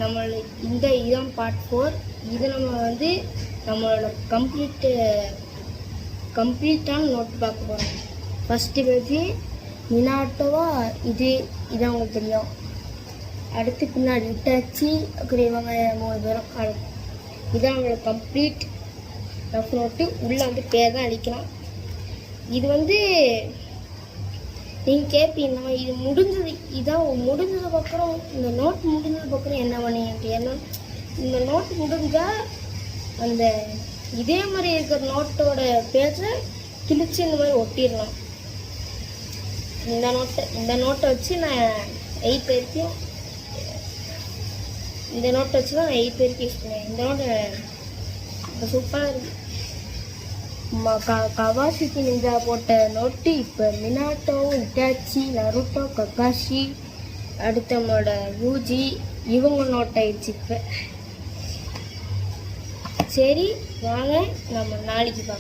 நம்மளோட இதான் பார்ட் 4. இது நம்ம வந்து நம்மளோட கம்ப்ளீட்டான நோட் பார்க்க போகிறோம். ஃபஸ்ட்டு பேஜ் மினாட்டோவா இதான் உங்களுக்கு தெரியும். அடுத்து பின்னாடி இட்டாச்சி அப்புறம் இவங்க 3 பேரும் இதான் அவங்களோட கம்ப்ளீட் ரஃப் நோட்டு. உள்ளே வந்து பேர் தான் அடிக்கலாம். இது வந்து நீங்கள் கேட்பீங்க இது முடிஞ்சதுக்கப்புறம் இந்த நோட் முடிஞ்சதுக்கப்புறம் என்ன பண்ணீங்க? ஏன்னா இந்த நோட் முடிஞ்சால் அந்த இதே மாதிரி இருக்கிற நோட்டோட பேஜை கிழிச்சு இந்த மாதிரி ஒட்டிடலாம். இந்த நோட்டை வச்சு நான் 8 பேருக்கும் யூஸ் பண்ணுவேன். இந்த நோட்டை சூப்பராக இருக்கு. கவாஷிக்கு நிஞ்சா போட்ட நோட்டு இப்போ மினாட்டோ, இட்டாச்சி, நருட்டோ, ககாஷி, அடுத்த நம்மளோட யூஜி இவங்க நோட் ஆயிடுச்சு. இப்போ சரி வாங்க நம்ம நாளைக்கு பார்க்கலாம்.